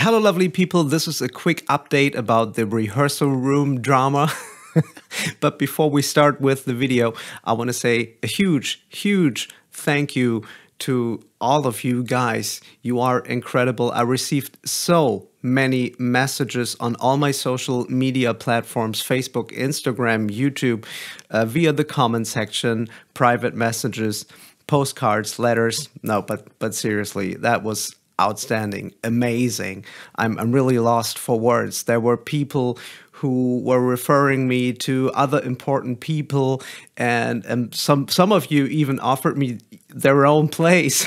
Hello, lovely people. This is a quick update about the rehearsal room drama. But before we start with the video, I want to say a huge thank you to all of you guys. You are incredible. I received so many messages on all my social media platforms, Facebook, Instagram, YouTube, via the comment section, private messages, postcards, letters. No, but seriously, that was outstanding, amazing. I'm really lost for words. There were people who were referring me to other important people, and some of you even offered me their own place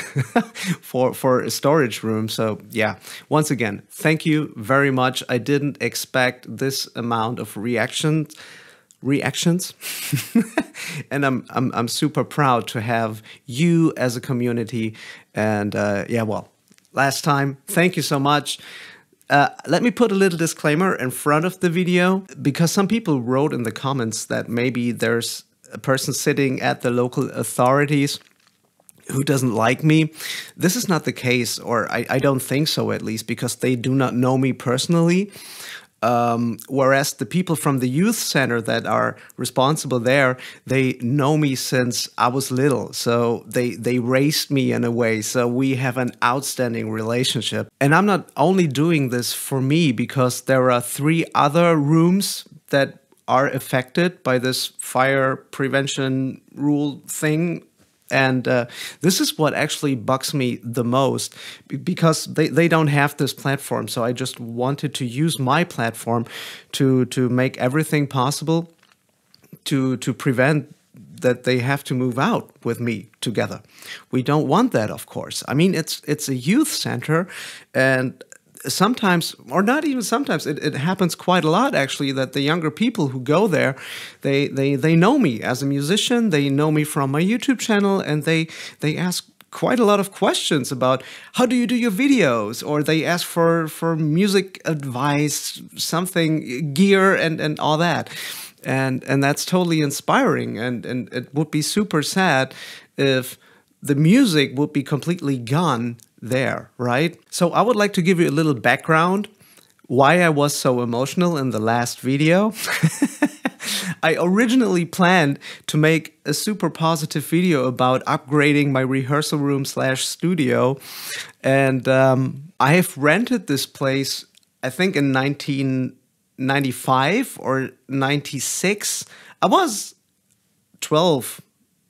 for a storage room. So yeah, once again, thank you very much. I didn't expect this amount of reactions. And I'm super proud to have you as a community. And yeah, well, last time, thank you so much. Let me put a little disclaimer in front of the video, because some people wrote in the comments that maybe there's a person sitting at the local authorities who doesn't like me. This is not the case, or I don't think so, at least, because they do not know me personally. Whereas the people from the youth center that are responsible there, they know me since I was little. So they raised me in a way. So we have an outstanding relationship. And I'm not only doing this for me, because there are 3 other rooms that are affected by this fire prevention rule thing. And this is what actually bugs me the most, because they don't have this platform. So I just wanted to use my platform to make everything possible to prevent that they have to move out with me together. We don't want that, of course. I mean, it's a youth center, and sometimes, or not even sometimes, it happens quite a lot actually, that the younger people who go there, they know me as a musician, they know me from my YouTube channel, and they ask quite a lot of questions about how do you do your videos, or they ask for music advice, something, gear, and all that. And that's totally inspiring, and it would be super sad if the music would be completely gone there, right? So I would like to give you a little background why I was so emotional in the last video. I originally planned to make a super positive video about upgrading my rehearsal room / studio, and I have rented this place, I think in 1995 or 96. I was 12,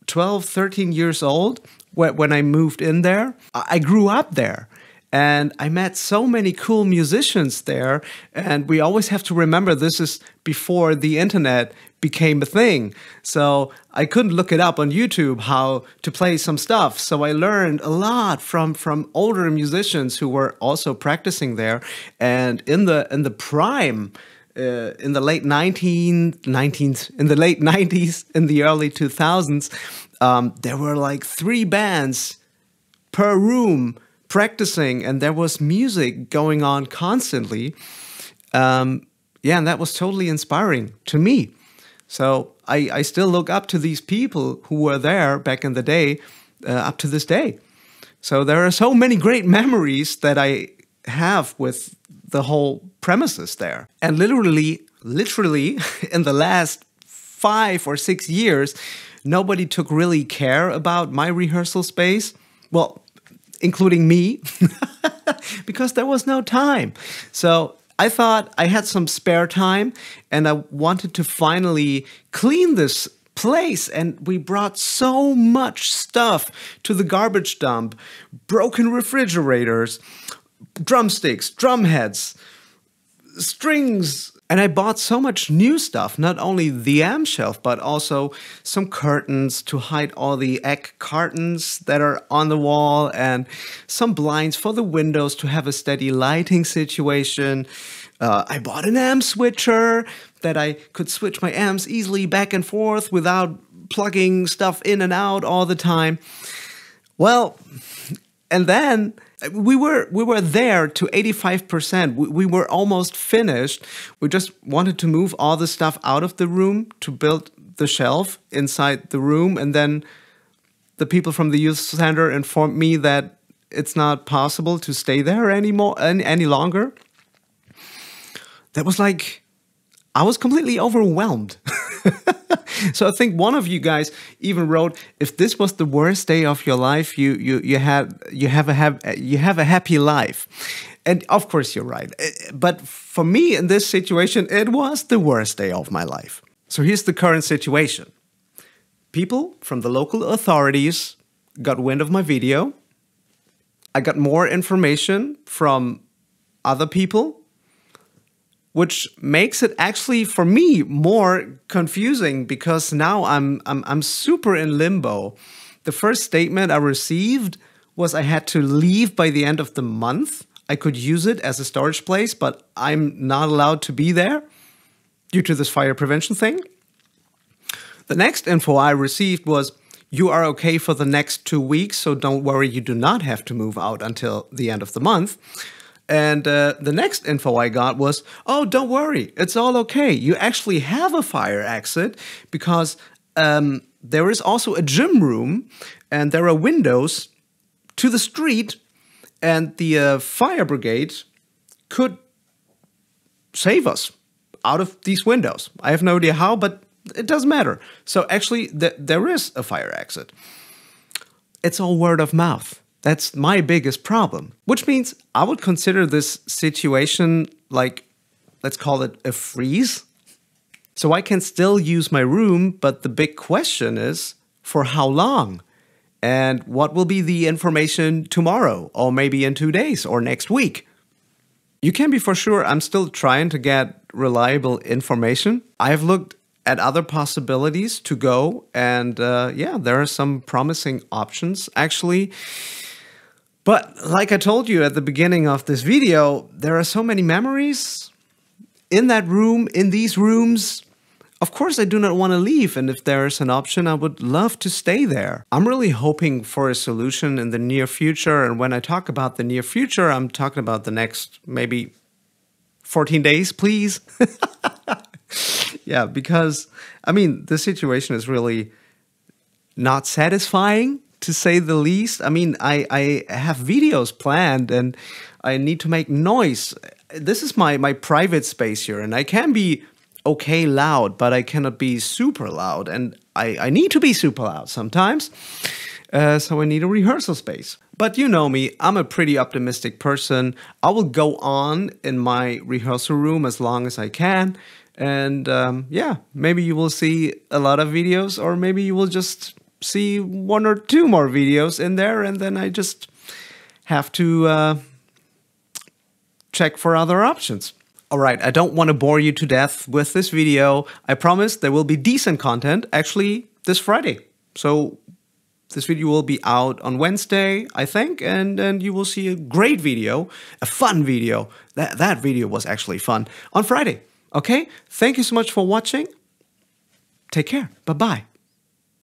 13 years old when I moved in there. I grew up there, and I met so many cool musicians there. And we always have to remember, this is before the internet became a thing. So I couldn't look it up on YouTube how to play some stuff. So I learned a lot from older musicians who were also practicing there. And in the prime, in the late 90s, in the early 2000s, there were like 3 bands per room practicing, and there was music going on constantly. Yeah, and that was totally inspiring to me. So I still look up to these people who were there back in the day, up to this day. So there are so many great memories that I have with the whole premises there. And literally in the last 5 or 6 years, nobody took really care about my rehearsal space. Well, including me, because there was no time. So I thought I had some spare time, and I wanted to finally clean this place. And we brought so much stuff to the garbage dump: broken refrigerators, drumsticks, drum heads, strings. And I bought so much new stuff, not only the amp shelf, but also some curtains to hide all the egg cartons that are on the wall, and some blinds for the windows to have a steady lighting situation. I bought an amp switcher that I could switch my amps easily back and forth without plugging stuff in and out all the time. Well, and then we were there to 85%. We were almost finished. We just wanted to move all the stuff out of the room to build the shelf inside the room. And then the people from the youth center informed me that it's not possible to stay there anymore, any longer. That was like, I was completely overwhelmed. So I think one of you guys even wrote, if this was the worst day of your life, you have a happy life. And of course you're right. But for me in this situation, it was the worst day of my life. So here's the current situation. People from the local authorities got wind of my video. I got more information from other people, which makes it actually for me more confusing because now I'm super in limbo. The first statement I received was I had to leave by the end of the month. I could use it as a storage place, but I'm not allowed to be there due to this fire prevention thing. The next info I received was, you are okay for the next 2 weeks, so don't worry, you do not have to move out until the end of the month. And the next info I got was, oh, don't worry, it's all okay. You actually have a fire exit because there is also a gym room and there are windows to the street, and the fire brigade could save us out of these windows. I have no idea how, but it doesn't matter. So actually, there is a fire exit. It's all word of mouth. That's my biggest problem, which means I would consider this situation like, let's call it a freeze. So I can still use my room, but the big question is, for how long? And what will be the information tomorrow, or maybe in 2 days, or next week? You can be for sure I'm still trying to get reliable information. I've looked at other possibilities to go, and yeah, there are some promising options actually. But like I told you at the beginning of this video, there are so many memories in that room, in these rooms. Of course, I do not want to leave, and if there is an option, I would love to stay there. I'm really hoping for a solution in the near future, and when I talk about the near future, I'm talking about the next maybe 14 days, please. Yeah, because, I mean, the situation is really not satisfying, to say the least. I mean, I have videos planned and I need to make noise. This is my private space here, and I can be okay loud, but I cannot be super loud, and I need to be super loud sometimes. So I need a rehearsal space. But you know me, I'm a pretty optimistic person. I will go on in my rehearsal room as long as I can. And yeah, maybe you will see a lot of videos, or maybe you will just see 1 or 2 more videos in there, and then I just have to check for other options. All right, I don't want to bore you to death with this video. I promise there will be decent content actually this Friday. So this video will be out on Wednesday, I think, and then you will see a great video, a fun video. That video was actually fun on Friday. Okay, thank you so much for watching. Take care. Bye-bye.